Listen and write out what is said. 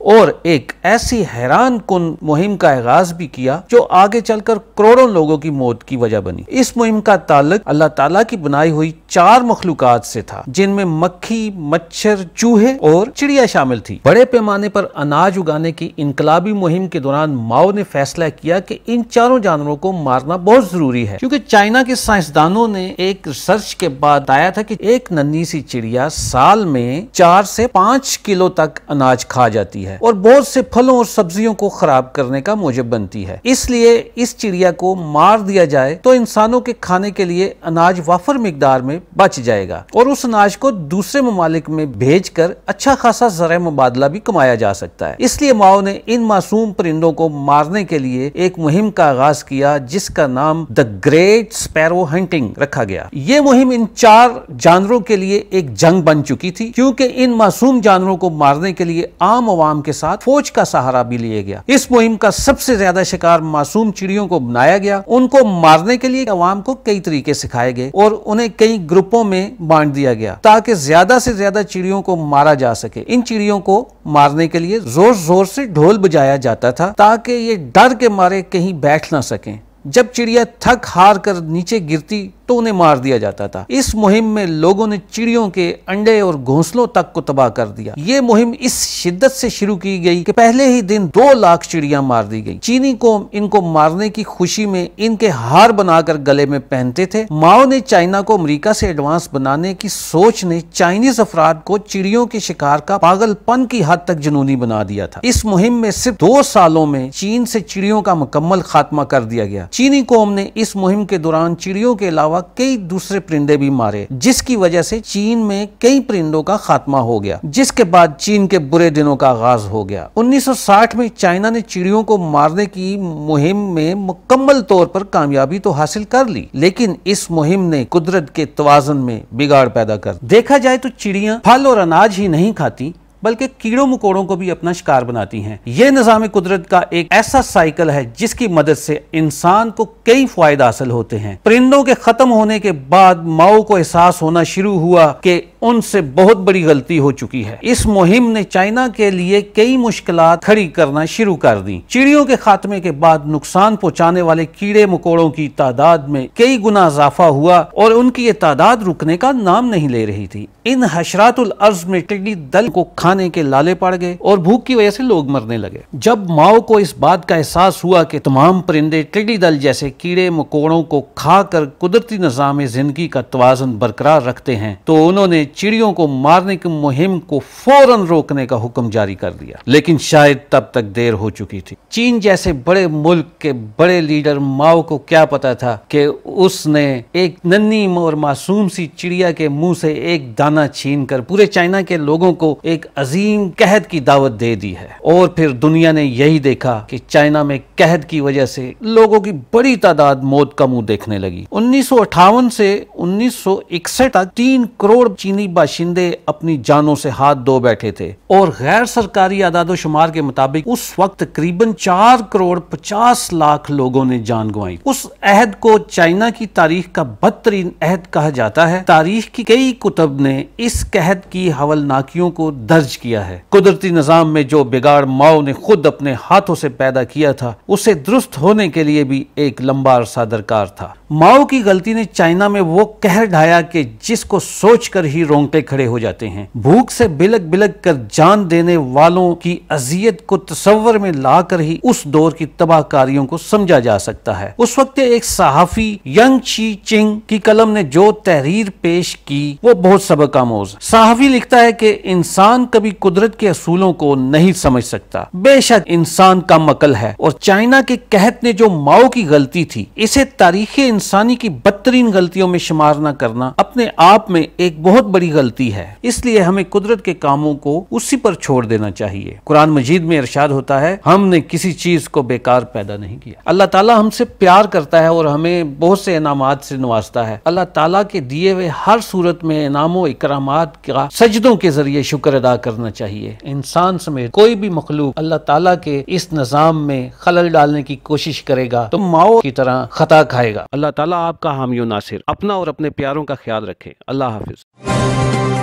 اور ایک ایسی حیران کن مہم کا آغاز بھی کیا جو آگے چل کر کروڑوں لوگوں کی موت کی وجہ بنی۔ اس مہم کا تعلق اللہ تعالیٰ کی بنائی ہوئی 4 مخلوقات سے تھا، جن میں مکھی، مچھر، چوہے اور چڑیا شامل تھی۔ بڑے پیمانے پر اناج اگانے کی انقلابی مہم کے دوران ماؤ نے فیصلہ کیا کہ ان 4 جانوروں کو مارنا بہت ضروری ہے، کیونکہ چائنا کے سائنسدانوں نے ایک ریسرچ کے بعد بتایا تھا کہ ایک ننھی سی چڑیا سال میں 4 سے 5 کلو تک اناج کھا جاتی ہے اور بہت سے پھلوں اور سبزیوں کو خراب کرنے کا موجب بنتی ہے۔ اس لیے اس چڑیا کو مار دیا جائے تو انسانوں کے کھانے کے لیے اناج وافر مقدار میں بچ جائے گا اور اس اناج کو دوسرے ممالک میں بھیج کر اچھا خاصا زرعی مبادلہ بھی کمایا جا سکتا ہے۔ اس لیے ماؤ نے ان معصوم پرندوں کو مارنے کے لیے ایک مہم کا آغاز کیا جس کا نام دی گریٹ اسپیرو ہنٹنگ رکھا گیا۔ یہ مہم ان 4 جانوروں کے لیے ایک جنگ بن چکی تھی، کیونکہ ان معصوم جانوروں کو مارنے کے لیے عام عوام کے ساتھ فوج کا سہارا بھی لیا گیا۔ اس مہم کا سب سے زیادہ شکار معصوم چڑیوں کو بنایا گیا۔ ان کو مارنے کے لیے عوام کو کئی طریقے سکھائے گئے اور انہیں کئی گروپوں میں بانٹ دیا گیا تاکہ زیادہ سے زیادہ چڑیوں کو مارا جا سکے۔ ان چڑیوں کو مارنے کے لیے زور زور سے ڈھول بجایا جاتا تھا تاکہ یہ ڈر کے مارے کہیں بیٹھ نہ سکیں۔ جب چڑیا تھک ہار کر نیچے گرتی تو انہیں مار دیا جاتا تھا۔ اس مہم میں لوگوں نے چڑیوں کے انڈے اور گھونسلوں تک کو تباہ کر دیا۔ یہ مہم اس شدت سے شروع کی گئی کہ پہلے ہی دن 2 لاکھ چڑیاں مار دی گئی۔ چینی قوم ان کو مارنے کی خوشی میں ان کے ہار بنا کر گلے میں پہنتے تھے۔ ماؤ نے چائنا کو امریکہ سے ایڈوانس بنانے کی سوچ نے چائنیز افراد کو چڑیوں کے شکار کا پاگل پن کی حد تک جنونی بنا دیا تھا۔ اس مہم میں صرف 2 سالوں میں چین سے چڑیوں کا مکمل خاتمہ کر دیا گیا۔ چینی قوم نے اس مہم کے دوران چڑیوں کے علاوہ کئی دوسرے پرندے بھی مارے، جس کی وجہ سے چین میں کئی پرندوں کا خاتمہ ہو گیا، جس کے بعد چین کے برے دنوں کا آغاز ہو گیا۔ 1960 میں چائنا نے چڑیوں کو مارنے کی مہم میں مکمل طور پر کامیابی تو حاصل کر لی، لیکن اس مہم نے قدرت کے توازن میں بگاڑ پیدا کر دیا۔ دیکھا جائے تو چڑیاں پھل اور اناج ہی نہیں کھاتی بلکہ کیڑوں مکوڑوں کو بھی اپنا شکار بناتی ہیں۔ یہ نظام قدرت کا ایک ایسا سائیکل ہے جس کی مدد سے انسان کو کئی فوائد حاصل ہوتے ہیں۔ پرندوں کے ختم ہونے کے بعد ماؤ کو احساس ہونا شروع ہوا کہ ان سے بہت بڑی غلطی ہو چکی ہے۔ اس مہم نے چائنا کے لیے کئی مشکلات کھڑی کرنا شروع کر دی۔ چڑیوں کے خاتمے کے بعد نقصان پہنچانے والے کیڑے مکوڑوں کی تعداد میں کئی گنا اضافہ ہوا اور ان کی یہ تعداد رکنے کا نام نہیں لے رہی تھی۔ ان حشرات الارض میں ٹڈی دل کو کھانے کے لالے پڑ گئے اور بھوک کی وجہ سے لوگ مرنے لگے۔ جب ماؤ کو اس بات کا احساس ہوا کہ تمام پرندے ٹڈی دل جیسے کیڑے مکوڑوں کو کھا کر قدرتی نظام زندگی کا توازن برقرار رکھتے ہیں تو انہوں نے چڑیوں کو مارنے کی مہم کو فوراً روکنے کا حکم جاری کر دیا، لیکن شاید تب تک دیر ہو چکی تھی۔ چین جیسے بڑے ملک کے بڑے لیڈر ماؤ کو کیا پتا تھا کہ اس نے ایک ننھی اور معصوم سی چڑیا کے منہ سے ایک دانہ چھین کر پورے چائنا کے لوگوں کو ایک عظیم قحط کی دعوت دے دی ہے، اور پھر دنیا نے یہی دیکھا کہ چائنا میں قحط کی وجہ سے لوگوں کی بڑی تعداد موت کا منہ دیکھنے لگی۔ 1958 سے 1961 تک 3 کروڑ چینی باشندے اپنی جانوں سے ہاتھ دھو بیٹھے تھے، اور غیر سرکاری اعداد و شمار کے مطابق اس وقت تقریباً 4 کروڑ 50 لاکھ لوگوں نے جان گنوائی۔ اس عہد کو چائنا کی تاریخ کا بدترین عہد کہا جاتا ہے۔ تاریخ کی کئی کتب نے اس قحط کی ہولناکیوں کو درج کیا ہے۔ قدرتی نظام میں جو بگاڑ ماؤ نے خود اپنے ہاتھوں سے پیدا کیا تھا، اسے درست ہونے کے لیے بھی ایک لمبا عرصہ درکار تھا۔ ماؤ کی غلطی نے چائنا میں وہ قہر ڈھایا کہ جس کو سوچ کر ہی رونگٹے کھڑے ہو جاتے ہیں۔ بھوک سے بلک بلک کر جان دینے والوں کی اذیت کو تصور میں لا کر ہی اس دور کی تباہ کاریوں کو سمجھا جا سکتا ہے۔ اس وقت ایک صحافی ینگ چی چنگ کی قلم نے جو تحریر پیش کی وہ بہت سبق آموز۔ صحافی لکھتا ہے کہ انسان کبھی قدرت کے اصولوں کو نہیں سمجھ سکتا۔ بے شک انسان کم عقل ہے، اور چائنا کے قحط نے جو ماؤ کی غلطی تھی اسے تاریخ انسانی کی بدترین غلطیوں میں شمار نہ کرنا اپنے آپ میں ایک بہت بڑی غلطی ہے۔ اس لیے ہمیں قدرت کے کاموں کو اسی پر چھوڑ دینا چاہیے۔ قرآن مجید میں ارشاد ہوتا ہے، ہم نے کسی چیز کو بیکار پیدا نہیں کیا۔ اللہ تعالیٰ ہم سے پیار کرتا ہے اور ہمیں بہت سے انعامات سے نوازتا ہے۔ اللہ تعالیٰ کے دیے ہوئے ہر صورت میں انعام و اکرامات کا سجدوں کے ذریعے شکر ادا کرنا چاہیے۔ انسان سمیت کوئی بھی مخلوق اللہ تعالیٰ کے اس نظام میں خلل ڈالنے کی کوشش کرے گا تو ماؤ کی طرح خطا کھائے گا۔ اللہ تعالیٰ آپ کا حامی و ناصر، اپنا اور اپنے پیاروں کا خیال رکھے۔ اللہ حافظ۔